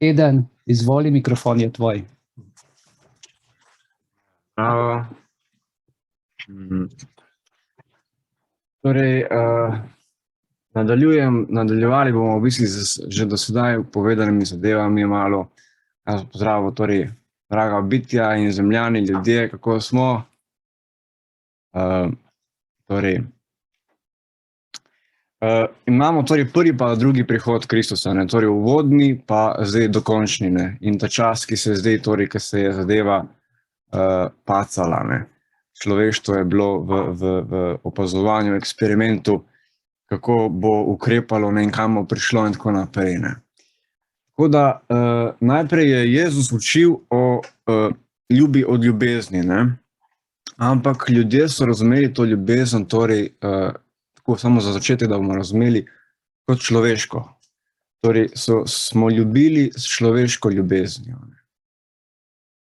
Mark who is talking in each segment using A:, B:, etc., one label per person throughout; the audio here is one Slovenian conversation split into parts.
A: Eden, izvoli, mikrofon je tvoj.
B: Bravo. Torej, nadaljevali bomo v bistvu že do sedaj povedanimi zadevami malo. Pozdravo, torej, draga bitja in zemljani, ljudje, kako smo. Imamo torej prvi pa drugi prihod Kristusa, ne? Torej uvodni pa zdaj dokončni, ne? In ta čas, ki se je zdaj, torej, ki se je zadeva pacala, ne? Človeštvo je bilo v opazovanju, eksperimentu, kako bo ukrepalo, ne, in kam bo prišlo in tako naprej, ne. Tako da najprej je Jezus učil o ljubi od ljubezni, ne. Ampak ljudje so razumeli to ljubezen, torej tako samo za začetek, da bomo razumeli, kot človeško. Torej smo ljubili s človeško ljubeznijo, ne.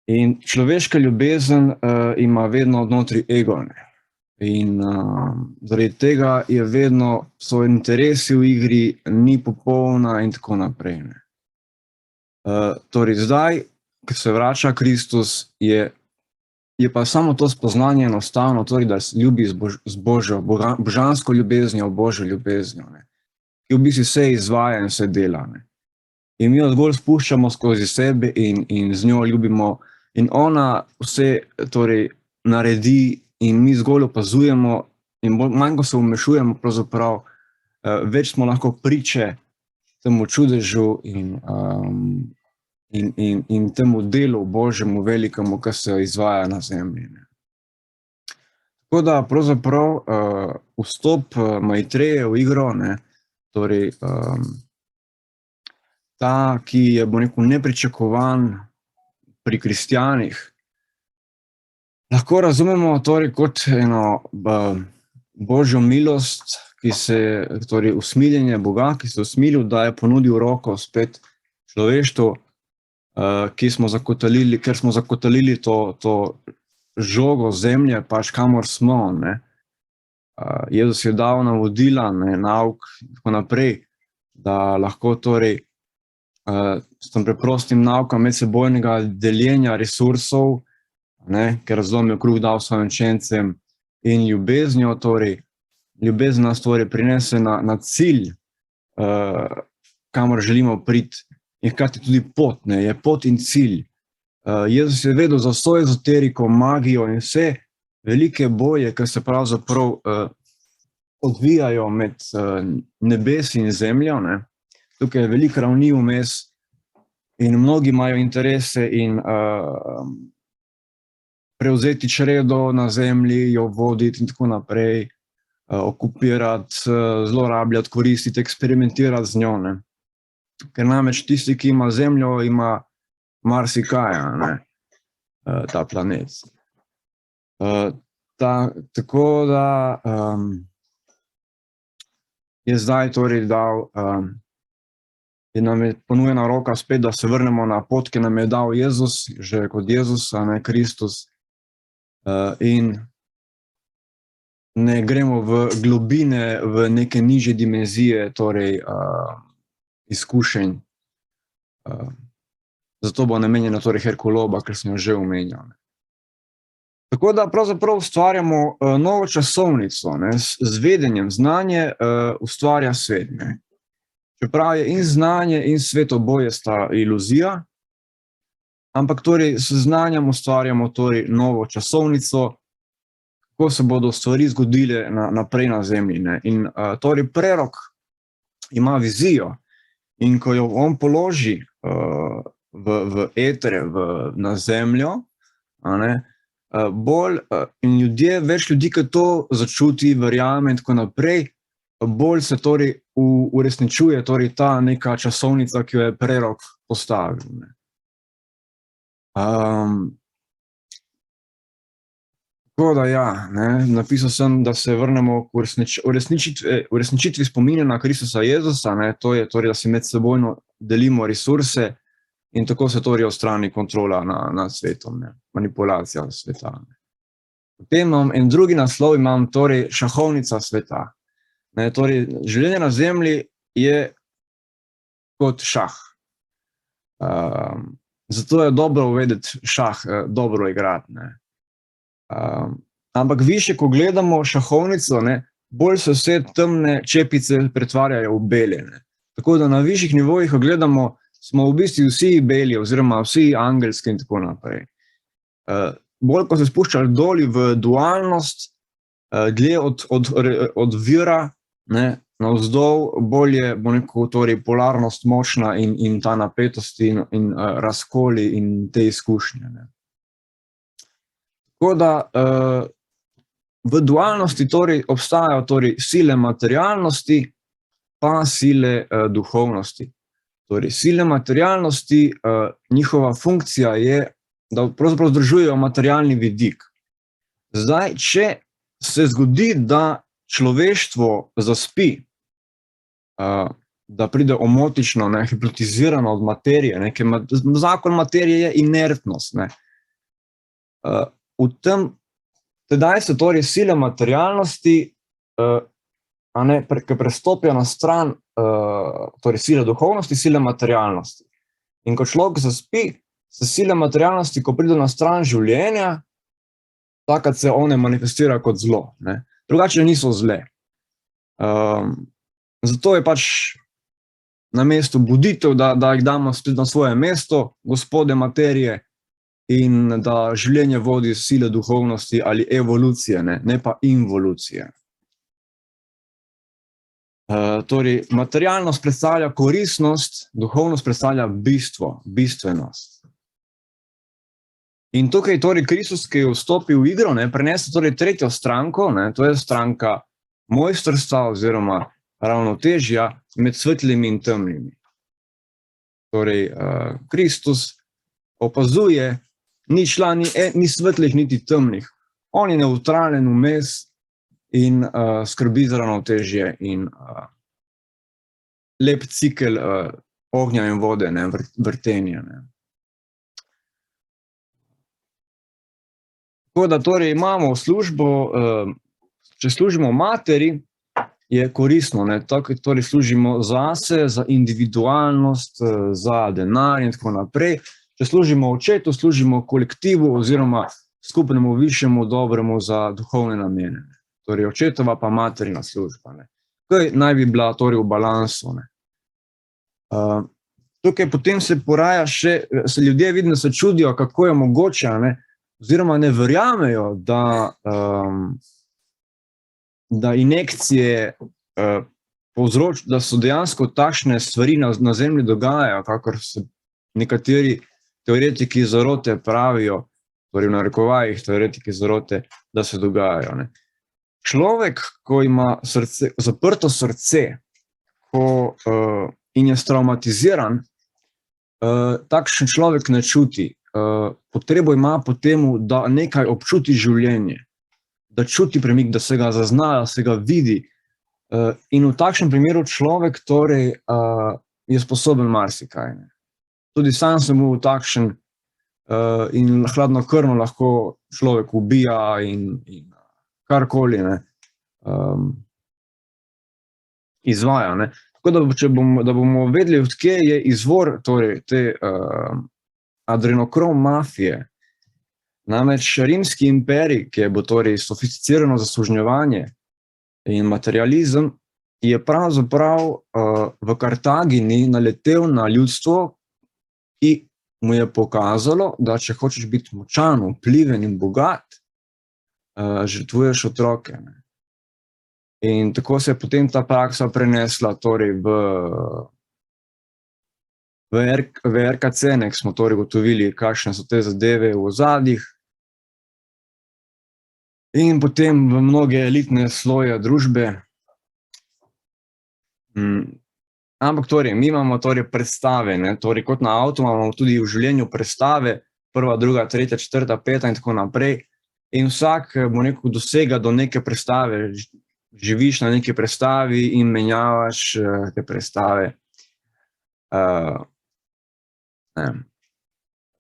B: In človeška ljubezen ima vedno odnotri ego, ne. In zaradi tega je vedno, so interesi v igri, ni popolna in tako naprej, ne. Torej zdaj, ko se vrača Kristus, je pa samo to spoznanje enostavno, torej da ljubi z Božjo, božansko ljubeznijo, Božjo ljubeznijo, ne. Ki v bistvu vse izvaja in vse dela, ne. In mi jo zgolj spuščamo skozi sebe in z njo ljubimo. In ona vse torej naredi in mi zgolj opazujemo in manj, ko se vmešujemo, pravzaprav več smo lahko priče temu čudežu in temu delu Božjemu velikemu, ki se izvaja na zemlji, ne. Tako da pravzaprav vstop Maitreje v igro, ne, torej ta, ki je, bom rekel, nepričakovan pri kristjanih, lahko razumemo torej kot eno Božjo milost, torej usmiljenje Boga, ki se je usmilil, da je ponudil roko spet človeštvu, ker smo zakotalili to žogo zemlje, pač kamor smo, ne. Jezus je dal navodila, ne, nauk in tako naprej, da lahko torej s tem preprostim naukom medsebojnega deljenja resursov, ne, ker razlom je kruh dal svojim učencem, in ljubeznijo, torej ljubezen nas torej prinese na cilj, kamor želimo priti, in hkrati tudi pot, ne, je pot in cilj. Jezus je vedel za vso ezoteriko, magijo in vse velike boje, ki se pravzaprav odvijajo med nebesi in zemljo, ne. Tukaj je veliko ravni vmes in mnogi imajo interese in prevzeti čredo na zemlji, jo voditi in tako naprej, okupirati, zlorabljati, koristiti, eksperimentirati z njo, ne. Ker namreč tisti, ki ima zemljo, ima marsikaj, ne, ta planet. Tako da je zdaj torej dal, in nam je ponujena roka spet, da se vrnemo na pot, ki nam je dal Jezus, že kot Jezus, a ne Kristus, in ne gremo v globine, v neke nižje dimenzije, torej izkušenj. Zato bo namenjena torej Herkuloba, ker sem jo že omenjal. Tako da pravzaprav ustvarjamo novo časovnico, ne, z vedenjem. Znanje ustvarja svet, ne. Čeprav je in znanje in svet oboje sta iluzija, ampak torej s znanjem ustvarjamo torej novo časovnico, kako se bodo stvari zgodile naprej na zemlji, ne. In torej prerok ima vizijo in ko jo on položi v eter, na zemljo, a ne, bolj in več ljudi, ki to začuti, verjame in tako naprej, bolj se torej uresničuje torej ta neka časovnica, ki jo je prerok postavil, ne. Tako da ja, ne, napisal sem, da se vrnemo k uresničitvi spomina na Kristusa Jezusa, ne, to je torej, da si medsebojno delimo resurse in tako se torej odstrani kontrola nad svetom, ne, manipulacija sveta, ne. Potem imam en drugi naslov, imam torej šahovnica sveta. Ne, torej, življenje na zemlji je kot šah. Zato je dobro vedeti šah, dobro igrati, ne. Ampak više, ko gledamo šahovnico, ne, bolj se vse temne čepice pretvarjajo v bele, ne. Tako da na višjih nivojih, ko gledamo, smo v bistvu vsi beli oziroma vsi angelski in tako naprej. Bolj, ko se spuščaš doli v dualnost, dlje od vira, ne, navzdol, bolj je, bo neko, torej polarnost močna in ta napetost in razkoli in te izkušnje, ne. Tako da v dualnosti torej obstajajo torej sile materialnosti pa sile duhovnosti. Torej, sile materialnosti, njihova funkcija je, da pravzaprav združujejo materialni vidik. Zdaj, če se zgodi, da človeštvo zaspi, da pride omotično, ne, hipnotizirano od materije, ne, zakon materije je inertnost, ne. V tem, tedaj se torej sile materialnosti, ki prestopijo na stran, torej sile duhovnosti, sile materialnosti. In ko človek zaspi, se sile materialnosti, ko pride na stran življenja, takrat se one manifestira kot zlo, ne. Drugače niso zle. Zato je pač na mestu buditev, da jih damo spet na svoje mesto, gospode materije, in da življenje vodi sile duhovnosti ali evolucije, ne pa involucije. Torej, materialnost predstavlja koristnost, duhovnost predstavlja bistvo, bistvenost. In tukaj torej Kristus, ki je vstopil v igro, ne, prinese torej tretjo stranko, ne, to je stranka mojstrstva oziroma ravnotežja med svetlimi in temnimi. Torej, Kristus opazuje, ni svetlih niti temnih, on je nevtralen vmes in skrbi za ravnotežje in lep cikel ognja in vode, ne, vrtenja, ne. Tako da torej imamo službo, če služimo materi, je koristno, ne, torej služimo zase, za individualnost, za denar in tako naprej. Če služimo očetu, služimo kolektivu oziroma skupnemu višjemu dobremu za duhovne namene. Torej očetova pa materina služba, ne. Kaj naj bi bila torej v balansu, ne. Tukaj potem se poraja še, se ljudje vidim, da se čudijo, kako je mogoče, ne, oziroma ne verjamejo, da injekcije da so dejansko takšne stvari na zemlji dogajajo, kakor se nekateri teoretiki zarote pravijo, torej v narekovajih teoretiki zarote, da se dogajajo, ne. Človek, ko ima zaprto srce, in je traumatiziran, takšen človek ne čuti. Potrebo ima po temu, da nekaj občuti življenje, da čuti premik, da se ga zazna, da se ga vidi. In v takšnem primeru človek torej je sposoben marsikaj, ne. Tudi sam sem bil takšen in hladnokrvno lahko človek ubija in karkoli, ne, izvaja, ne. Tako da bomo vedeli, od kje je izvor torej te adrenokrom mafije. Namreč rimski imperij, ki je bil torej sofisticirano zaslužnjevanje in materializem, je pravzaprav v Kartagini naletel na ljudstvo, ki mu je pokazalo, da če hočeš biti močan, vpliven in bogat, žrtvuješ otroke, ne. In tako se je potem ta praksa prenesla torej v RKC, ne, smo torej ugotovili, kakšne so te zadeve v ozadjih, in potem v mnoge elitne sloje družbe. Ampak torej, mi imamo torej predstave, ne, torej kot na avtu imamo tudi v življenju predstave, prva, druga, tretja, četrta, peta in tako naprej, in vsak bo nekako dosega do neke predstave, živiš na neki predstavi in menjavaš te predstave.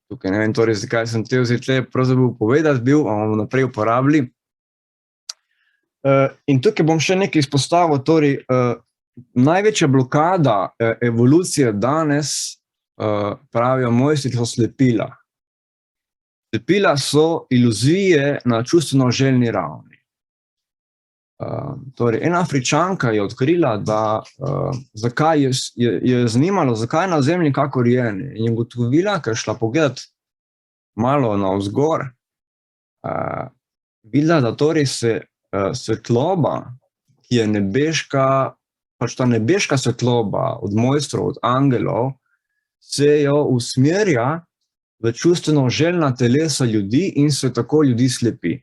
B: Tukaj ne vem torej, zakaj sem te vzeti pravzaprav povedati bil, bomo naprej uporabili. In tukaj bom še nekaj izpostavil, torej največja blokada evolucije danes pravijo mojstri, so slepila. Slepila so iluzije na čustveno željni ravni. Torej, ena Afričanka je odkrila, da zakaj je zanimalo, zakaj na zemlji kakor je, in je ugotovila, ker je šla pogledat malo navzgor, videla, da torej se svetloba, ki je nebeška, pač ta nebeška svetloba od mojstrov, od angelov, se jo usmerja v čustveno željna telesa ljudi in se tako ljudi slepi.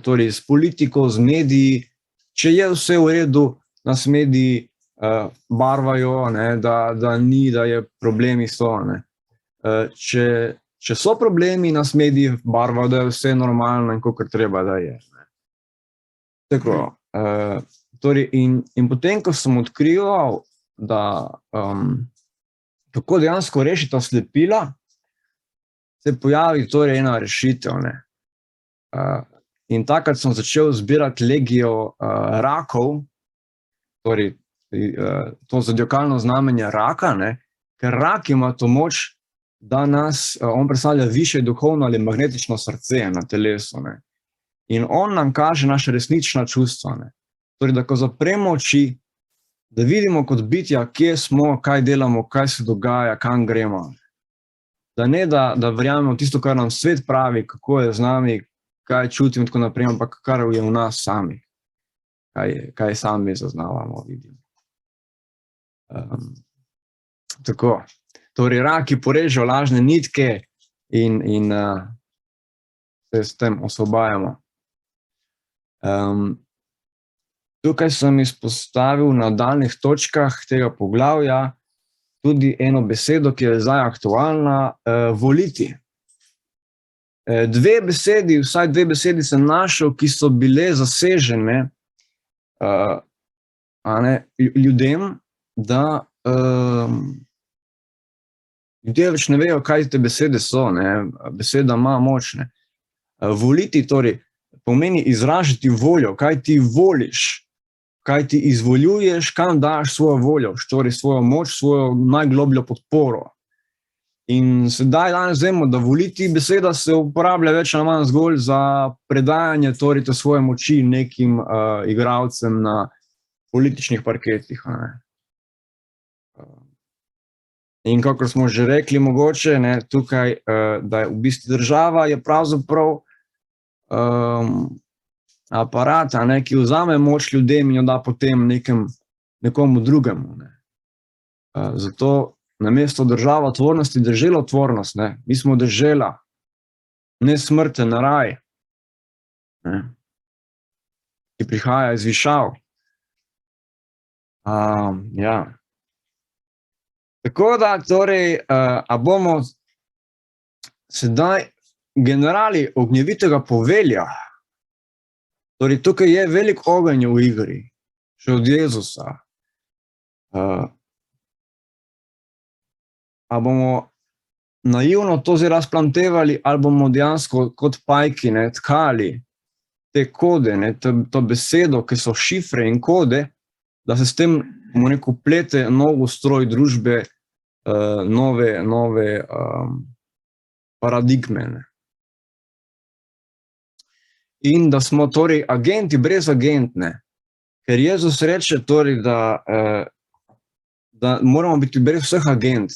B: Torej, s politiko, z mediji, če je vse v redu, nas mediji barvajo, da ni, da je problemi so. Če so problemi, nas mediji barvajo, da je vse normalno in kakor treba, da je. Tako, torej, in potem, ko sem odkrival, da kako dejansko rešiti ta slepila, se pojavi torej ena rešitev. In takrat sem začel zbirati legijo rakov, torej to zodiakalno znamenje raka, ker rak ima to moč, da nas, on predstavlja višje duhovno ali magnetično srce na telesu. In on nam kaže naše resnična čustva. Torej, da ko zapremo oči, da vidimo kot bitja, kje smo, kaj delamo, kaj se dogaja, kam gremo. Da ne, da verjamemo tisto, kar nam svet pravi, kako je z nami, kaj čutim in tako naprej, ampak kar je v nas sami. Kaj sami zaznavamo, vidimo. Tako. Torej, raki porežejo lažne nitke in se s tem osvobajamo. Tukaj sem izpostavil na daljnih točkah tega poglavja tudi eno besedo, ki je zdaj aktualna, voliti. Vsaj dve besedi sem našel, ki so bile zasežene ljudem, da ljudje več ne vejo, kaj te besede so. Beseda ima moč. Voliti torej pomeni izražati voljo, kaj ti voliš, kaj ti izvoljuješ, kam daš svojo voljo, torej svojo moč, svojo najglobljo podporo. In sedaj danes vemo, da voliti beseda se uporablja več ali manj zgolj za predajanje torej te svoje moči nekim igralcem na političnih parketih. In kakor smo že rekli mogoče, tukaj, da je v bistvu država je pravzaprav aparat, ki vzame moč ljudem in jo da potem nekomu drugemu. Zato namesto državotvornosti deželotvornost, mi smo dežela, nesmrten raj, ki prihaja iz višav. Ja. Tako da, torej, a bomo sedaj generali ognjevitega povelja, torej tukaj je velik ogenj v igri, še od Jezusa. A bomo naivno to zdaj razplantevali, ali bomo dejansko kot pajki tkali te kode, to besedo, ki so šifre in kode, da se s tem plete nov ustroj družbe, nove paradigme. In da smo torej agenti brez agentne, ker Jezus reče torej, da moramo biti brez vseh agent.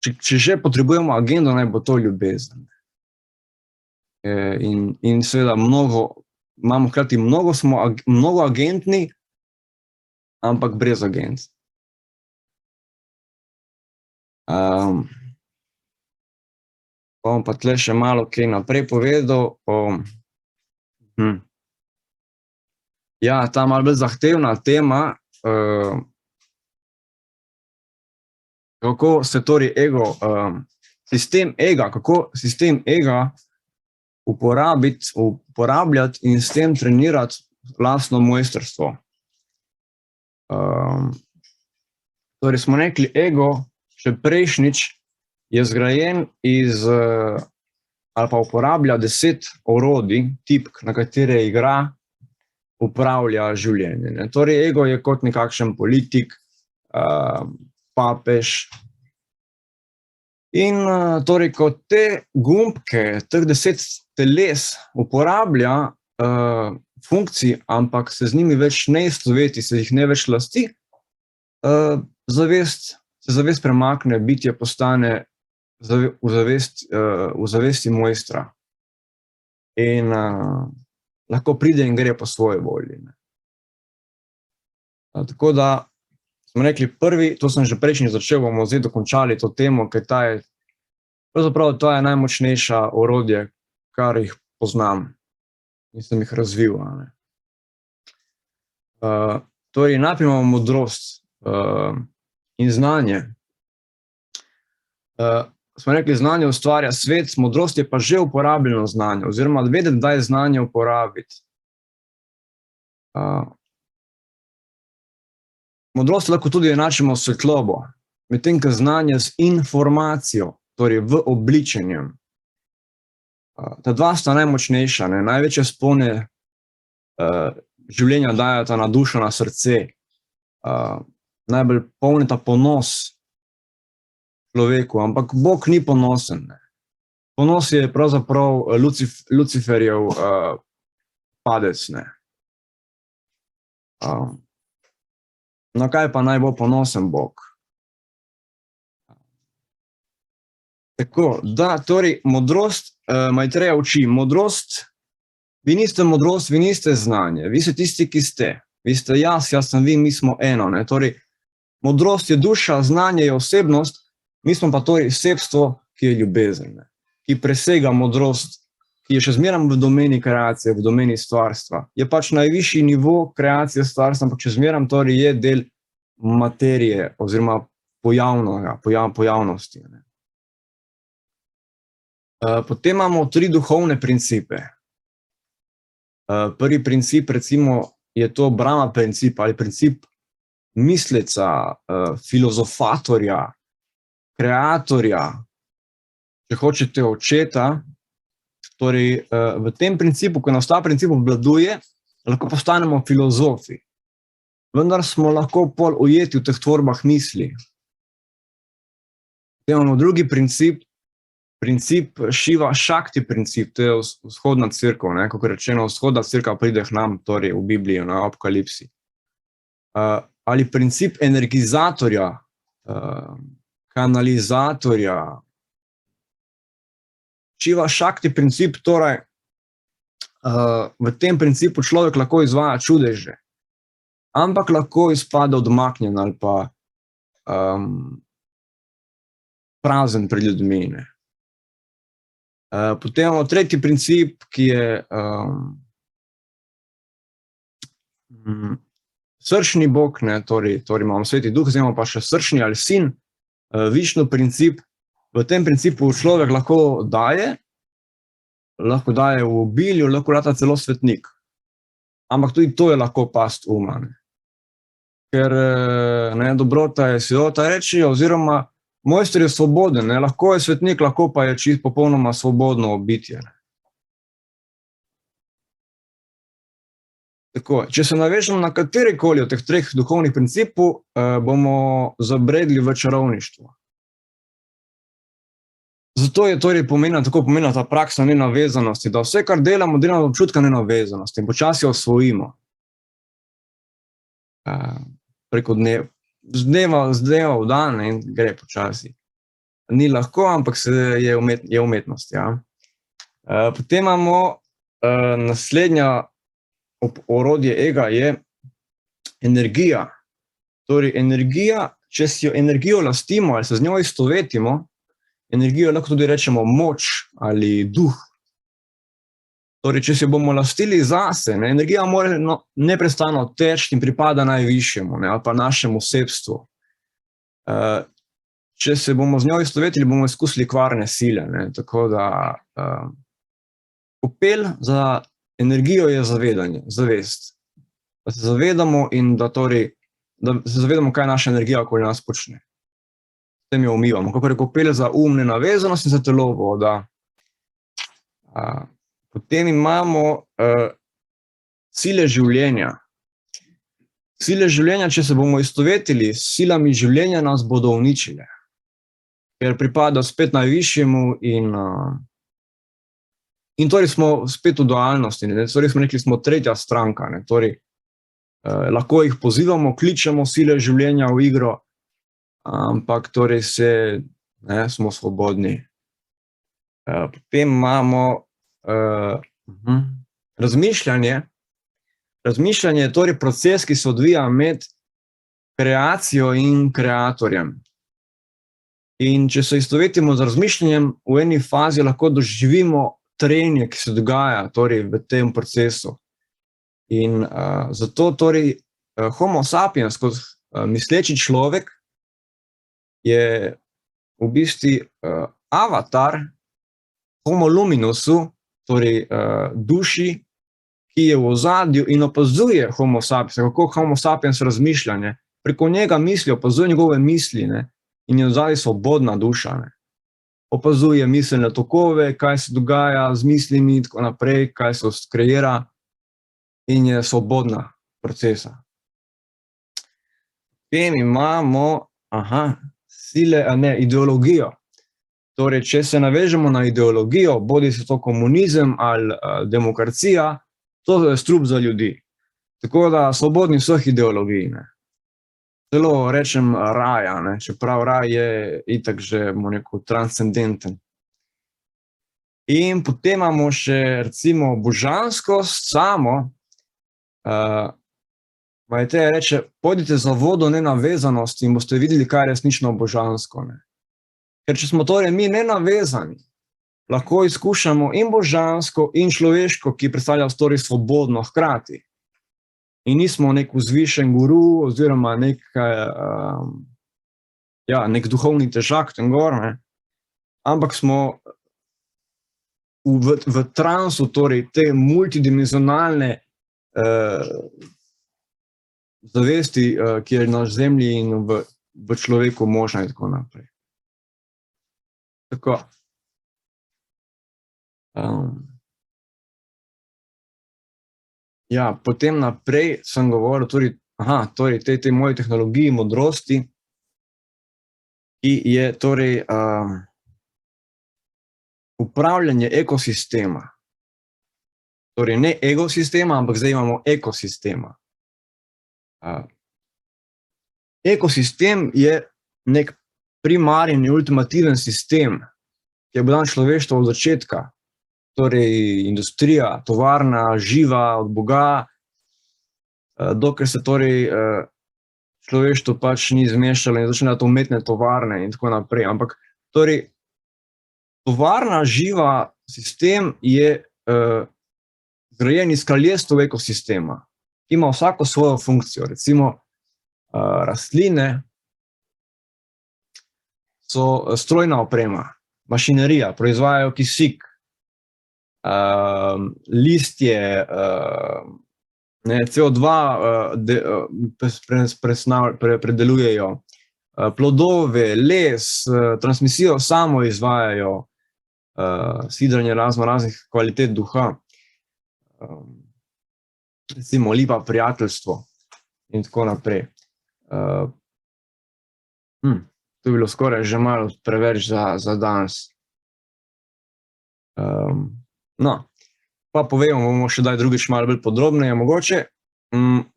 B: Če že potrebujemo agendo, naj bo to ljubezen. In seveda imamo hkrati mnogo agentni, ampak brez agent. Bom pa tle še malo kaj naprej povedal. Ja, ta malo bolj zahtevna tema, kako se torej sistem ega uporabljati in s tem trenirati lastno mojstrstvo. Torej smo rekli, ego še prejšnjič je zgrajen ali pa uporablja 10 orodij, tipk, na katere igra, upravlja življenje. Torej ego je kot nekakšen politik, papež. In torej, ko te gumbke, teh 10 teles uporablja funkcij, ampak se z njimi več ne istoveti, se jih ne več lasti, zavest premakne, bitje postane v zavesti mojstra. In lahko pride in gre po svoji volji. Tako da smo rekli prvi, to sem že prejšnji začel, bomo zdaj dokončali to temo, ker pravzaprav to je najmočnejša orodje, kar jih poznam in sem jih razvil. Torej, najprej imamo modrost in znanje. Smo rekli, znanje ustvarja svet, modrost je pa že uporabljeno znanje, oziroma vedeti, da je znanje uporabiti. Modrost lahko tudi enačimo s svetlobo, medtem ko znanje z informacijo, torej v obličenjem. Ta dva sta najmočnejša, največje spone življenja dajata na dušo, na srce, najbolj polnita ponos človeku, ampak Bog ni ponosen. Ponos je pravzaprav Luciferjev padec. Na kaj pa naj bo ponosen Bog? Tako, da, torej, modrost, Maitreja uči, modrost, vi niste modrost, vi niste znanje, vi ste tisti, ki ste. Vi ste jaz sem vi, mi smo eno. Torej, modrost je duša, znanje je osebnost, mi smo pa torej sebstvo, ki je ljubezen, ki presega modrost, ki je še zmeraj v domeni kreacije, v domeni stvarstva. Je pač najvišji nivo kreacije stvarstva, ampak še zmeraj torej je del materije oziroma pojavnosti. Potem imamo 3 duhovne principe. Prvi princip, recimo, je to Brahma princip ali princip misleca, filozofatorja, kreatorja, če hočete očeta. Torej, v tem principu, ko nas ta princip obvladuje, lahko postanemo filozofi. Vendar smo lahko pol ujeti v teh tvorbah misli. Imamo drugi princip, princip Šiva Šakti princip, to je vzhodna cerkev, kako rečeno, vzhodna cerkev pride k nam, torej v Bibliji, na Apokalipsi. Ali princip energizatorja, kanalizatorja. Šiva Šakti princip, torej v tem principu človek lahko izvaja čudeže, ampak lahko izpade odmaknjen ali pa prazen pred ljudmi. Potem imamo tretji princip, ki je srčni Bog, torej imamo Sveti Duh, zdaj imamo pa še srčni ali sin, Višnu princip. V tem principu človek lahko daje v obilju, lahko rata celo svetnik. Ampak tudi to je lahko past uma. Ker dobrota je silota reči, oziroma mojster je svoboden, lahko je svetnik, lahko pa je čisto popolnoma svobodno bitje. Tako, če se navežemo na katerikoli od teh 3 duhovnih principov, bomo zabredli v čarovništvo. Zato je torej tako pomenila ta praksa nenavezanosti, da vse, kar delamo občutka nenavezanosti in počasi osvojimo. Preko z dneva v dan in gre počasi. Ni lahko, ampak je umetnost. Ja. Potem imamo naslednja orodje ega je energija. Torej energija, če si jo energijo lastimo ali se z njo istovetimo, energijo lahko tudi rečemo moč ali duh. Torej, če se bomo lastili zase, energija mora neprestano teči in pripada najvišjemu, ali pa našemu sebstvu. Če se bomo z njo istovetili, bomo izkusili kvarne sile. Tako da kopel za energijo je zavedanje, zavest. Da se zavedamo in da se zavedamo, kaj naša energija okoli nas počne. S tem jo umivamo. Kako je kopel za nenavezanost in za telo voda. Potem imamo sile življenja. Sile življenja, če se bomo istovetili s silami življenja, nas bodo uničile, ker pripada spet najvišjemu in torej smo spet v dualnosti, ne? Torej smo rekli, smo tretja stranka, ne? Torej, lahko jih pozivamo, kličemo sile življenja v igro, ampak torej smo svobodni. Potem imamo razmišljanje. Razmišljanje je torej proces, ki se odvija med kreacijo in kreatorjem. In če se istovetimo z razmišljanjem, v eni fazi lahko doživimo trenje, ki se dogaja torej v tem procesu. In zato torej Homo sapiens kot misleči človek je v bistvu avatar Homo luminusu, torej duši, ki je v ozadju in opazuje Homo sapiens, kako Homo sapiens razmišlja, ne? Preko njega misli, opazuje njegove misli, ne? In je v ozadju svobodna duša. Ne? Opazuje miselne tokove, kaj se dogaja z mislimi in tako naprej, kaj se kreira in je svobodna procesa. Potem imamo ideologijo. Torej, če se navežemo na ideologijo, bodi se to komunizem ali demokracija, to je strup za ljudi. Tako da svobodni vseh ideologij. Ne. Celo rečem raja, ne. Čeprav raj je itak že transcendenten. In potem imamo še recimo božanskost samo. Majte reče, pojdite za vodo nenavezanosti in boste videli, kaj je resnično božansko. Ne. Ker če smo torej mi nenavezani, lahko izkušamo in božansko in človeško, ki predstavlja torej svobodno hkrati. In nismo nek vzvišen guru oziroma nek duhovni težak tam gor, ne. Ampak smo v transu torej te multidimenzionalne zavesti, ki je na zemlji in v človeku možna in tako naprej. Tako. Potem naprej sem govoril torej tej moji tehnologiji modrosti, ki je torej upravljanje ekosistema. Torej ne egosistema, ampak zdaj imamo ekosistema. Ekosistem je nek primarni in ultimativen sistem, ki je bil dan človeštva od začetka, torej industrija, tovarna, živa od Boga, dokler se torej človeštvo pač ni zmešalo in začne umetne tovarne in tako naprej. Ampak torej tovarna, živa sistem je zgrajen iz kraljestev ekosistema, ki ima vsako svojo funkcijo. Recimo rastline so strojna oprema, mašinerija, proizvajajo kisik, listje, CO2 predelujejo, plodove, les, transmisijo samo izvajajo, sidranje raznih kvalitet duha, recimo lipa prijateljstvo in tako naprej. To je bilo skoraj že malo preveč za danes. Pa povemo, bomo še daj drugič malo bolj podrobneje mogoče.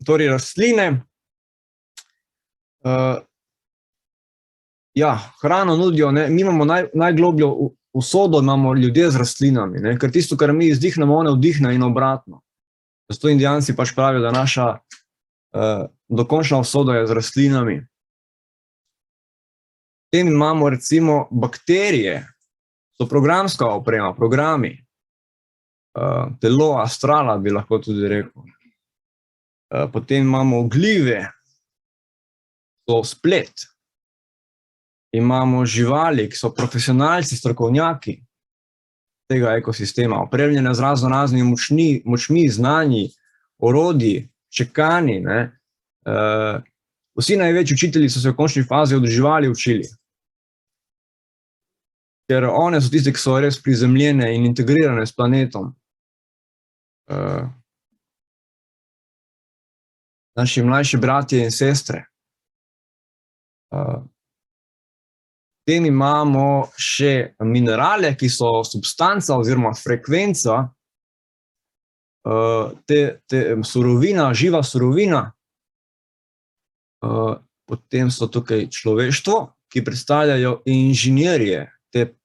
B: Torej rastline, hrano nudijo, ne, mi imamo najglobljo usodo, imamo ljudje z rastlinami, ne, ker tisto, kar mi izdihnemo, one vdihne in obratno. Zato indijanci pač pravijo, da naša dokončna usoda je z rastlinami. Potem imamo recimo bakterije, so programska oprema, programi, telo astrala bi lahko tudi rekel. Potem imamo gljive, so splet. Imamo živali, ki so profesionalci, strokovnjaki tega ekosistema, opremljene z raznimi močmi, znanji, orodji, čekani. Vsi največji učitelji so se v končni fazi od živali učili. Ker one so tiste, ki so res prizemljene in integrirane s planetom. naši mlajši bratje in sestre. Potem imamo še minerale, ki so substanca oziroma frekvenca, surovina, živa surovina. Potem so tukaj človeštvo, ki predstavljajo inženirje te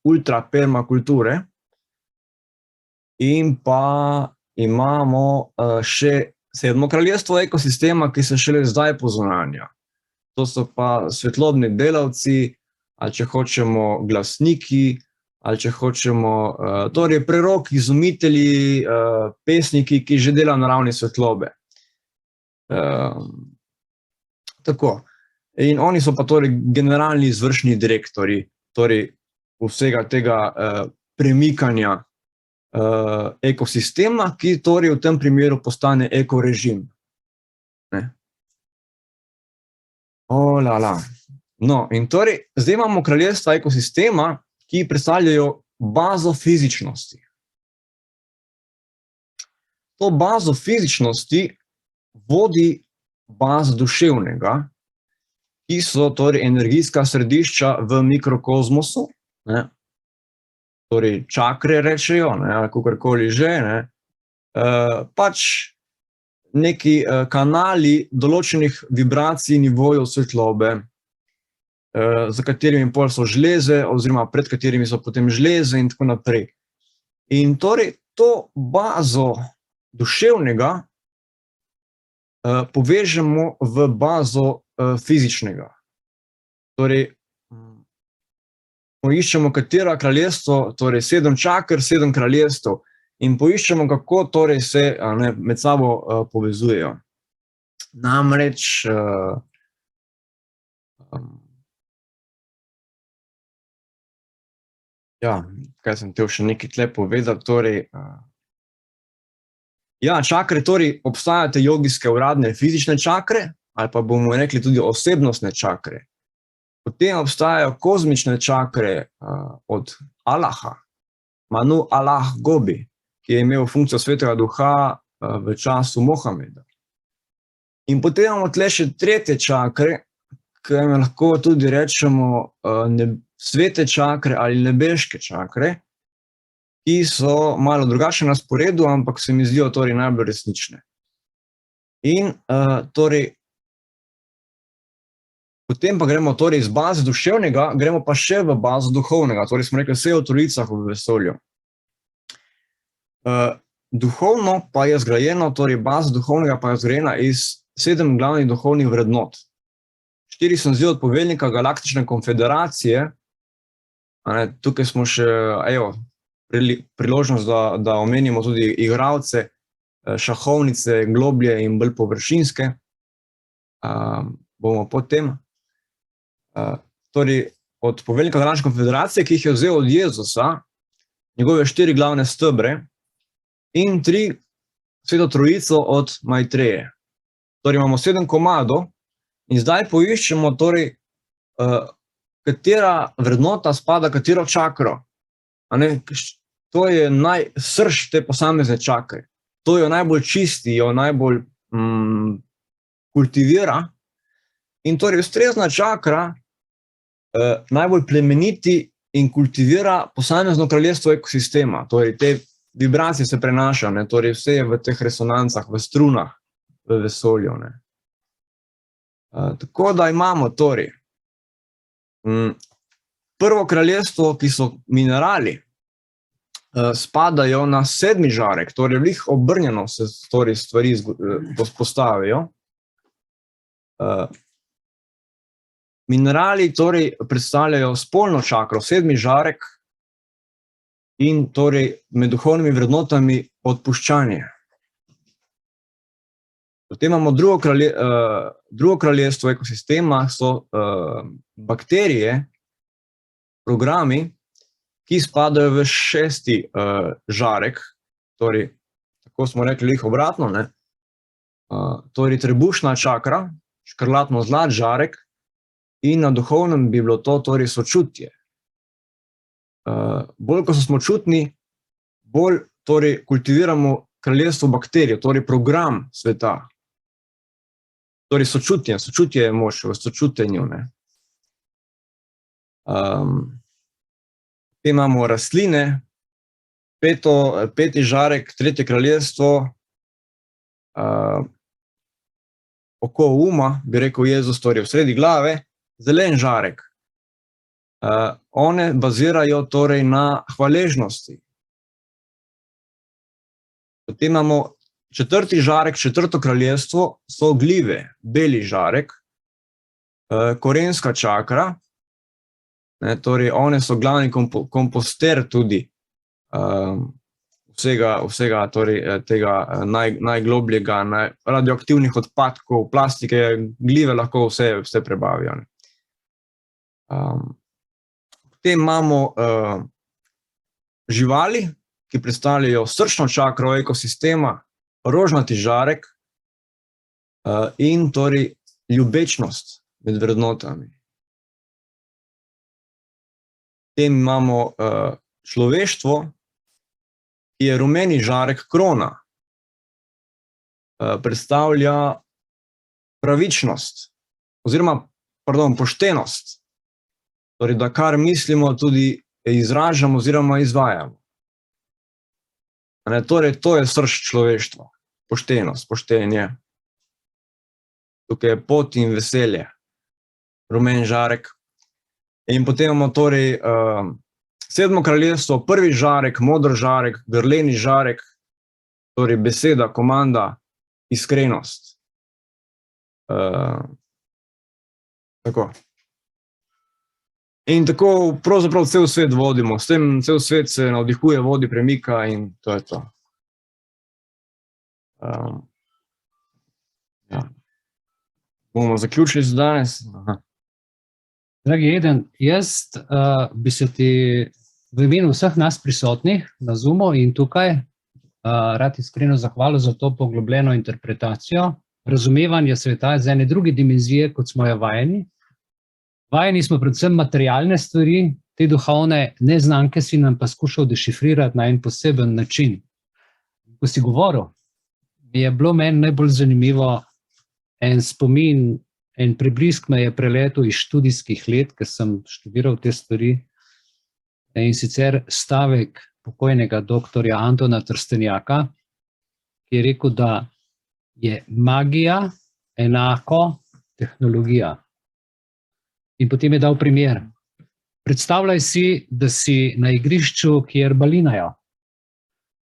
B: ultrapermakulture. In pa imamo še 7. kraljestvo ekosistema, ki se šele zdaj pozoranja. To so pa svetlobni delavci, ali če hočemo glasniki, ali če hočemo torej preroki, izumitelji, pesniki, ki že delajo na ravni svetlobe. Tako. In oni so pa torej generalni izvršni direktorji, torej vsega tega premikanja ekosistema, ki torej v tem primeru postane ekorežim. No, in torej, zdaj imamo kraljestva ekosistema, ki predstavljajo bazo fizičnosti. To bazo fizičnosti vodi bazo duševnega, ki so torej energijska središča v mikrokozmosu, torej čakre rečejo, ali kakorkoli že, pač neki kanali določenih vibracij, nivojev svetlobe, za katerimi pol so žleze, oziroma pred katerimi so potem žleze in tako naprej. In torej to bazo duševnega povežemo v bazo fizičnega. Torej, poiščemo, katera kraljestvo, torej 7 čaker, 7 kraljestev, in poiščemo, kako torej se med sabo povezujejo. Namreč, kaj sem hotel še nekaj tle povedati, torej, čakre, torej obstajate jogijske uradne fizične čakre, ali pa bomo rekli tudi osebnostne čakre. Potem obstajajo kozmične čakre od Allaha, Manu Allah Gobi, ki je imel funkcijo svetega duha v času Mohameda. In potem imamo tle še 3. čakre, ki lahko tudi rečemo svete čakre ali nebeške čakre, ki so malo drugačne na sporedu, ampak se mi zdijo torej najbolj resnične. In torej, potem pa gremo torej iz baze duševnega, gremo pa še v bazo duhovnega, torej smo rekli vse o trojicah v vesolju. Duhovno pa je zgrajeno, torej baza duhovnega pa je zgrajena iz 7 glavnih duhovnih vrednot. 4 sem vzel od poveljnika Galaktične konfederacije, tukaj smo še, priložnost, da omenimo tudi igralce, šahovnice, globlje in bolj površinske, bomo potem. Torej, od poveljnika Galaktične konfederacije, ki jih je vzel od Jezusa, njegove 4 glavne stebre in 3 sveto trojico od Maitreje. Torej, imamo 7 komadov in zdaj poiščemo, torej, katera vrednota spada katero čakro. To je srž te posamezne čakre. To jo najbolj čisti, jo najbolj kultivira. In torej, ustrezna čakra najbolj plemeniti in kultivira posamezno kraljestvo ekosistema. Torej, te vibracije se prenašajo, torej vse je v teh resonancah, v strunah, v vesolju. Tako da imamo torej prvo kraljestvo, ki so minerali, spadajo na 7. žarek, torej vlih obrnjeno se stvari postavijo. Minerali torej predstavljajo spolno čakro, 7. žarek in torej med duhovnimi vrednotami odpuščanje. Potem imamo drugo kraljestvo ekosistema, so bakterije, programi, ki spadajo v 6. žarek, torej, tako smo rekli jih obratno, torej trebušna čakra, škrlatno zlat žarek, in na duhovnem bi bilo to torej sočutje. Bolj, ko smo čutni, bolj torej kultiviramo kraljestvo bakterij, torej program sveta. Torej, sočutje je moč, v sočutenju, ne. Imamo rastline, peti žarek, tretje kraljestvo, oko uma, bi rekel Jezus, torej v sredi glave, zelen žarek. One bazirajo torej na hvaležnosti. Potem imamo četrti žarek, četrto kraljestvo, so glive, beli žarek, korenska čakra, ne, torej one so glavni komposter tudi vsega torej, tega najglobljega, radioaktivnih odpadkov, plastike, glive lahko vse prebavijo. Potem imamo živali, ki predstavljajo srčno čakro ekosistema, rožnati žarek in torej ljubečnost med vrednotami. Potem imamo človeštvo, ki je rumeni žarek krona. Predstavlja pravičnost, oziroma, poštenost. Torej, da kar mislimo, tudi izražamo oziroma izvajamo. Torej, to je srž človeštva. Poštenost, poštenje. Tukaj je pot in veselje. Rumen žarek. In potem imamo torej sedmo kraljestvo, prvi žarek, modr žarek, grleni žarek, torej beseda, komanda, iskrenost. Tako. In tako pravzaprav cel svet vodimo, s tem cel svet se navdihuje, vodi, premika in to je to. Ja. Bomo zaključili za danes.
A: Dragi Eden, jaz bi se ti v imenu vseh nas prisotnih na Zoomu in tukaj rad iskreno zahvalil za to poglobljeno interpretacijo, razumevanje sveta iz ene druge dimenzije, kot smo jo vajeni. Vajeni smo predvsem materialne stvari, te duhovne neznanke si nam pa skušal dešifrirati na en poseben način. Ko si govoril, mi je bilo meni najbolj zanimivo en spomin, en preblisk me je preletel iz študijskih let, ker sem študiral te stvari, in sicer stavek pokojnega doktorja Antona Trstenjaka, ki je rekel, da je magija enako tehnologija. In potem je dal primer. Predstavljaj si, da si na igrišču, kjer balinajo.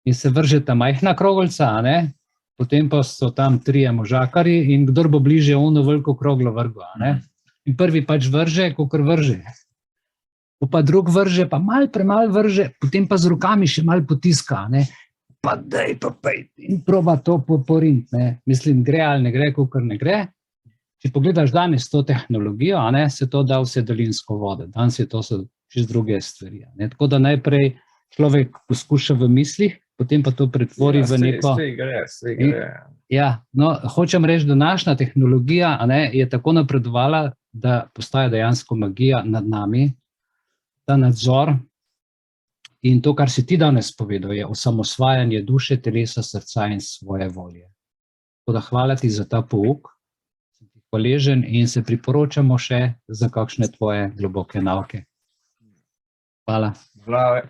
A: In se vržeta majhna kroglica, a ne? Potem pa so tam trije možakarji in kdor bo bliže ono veliko kroglo vrgo, a ne? In prvi pač vrže, kakor vrže. Pa drug vrže, pa malo premalo vrže, potem pa z rokami še malo potiska, a ne? Pa daj, pa pej, in proba to poriniti, ne? Mislim, gre ali ne gre, kakor ne gre. Če pogledaš danes to tehnologijo, a ne, se to da vse daljinsko vode. Danes je to so čisto druge stvari. Tako da najprej človek poskuša v mislih, potem pa to pretvori v neko...
B: Vse gre.
A: Ja, no, hočem reči, da današnja tehnologija, a ne, je tako napredovala, da postaja dejansko magija nad nami, ta nadzor. In to, kar si ti danes povedal, je osamosvajanje duše, telesa, srca in svoje volje. Tako da hvala ti za ta pouk. Hvaležen in se priporočamo še za kakšne tvoje globoke nauke. Hvala.
B: Hvala.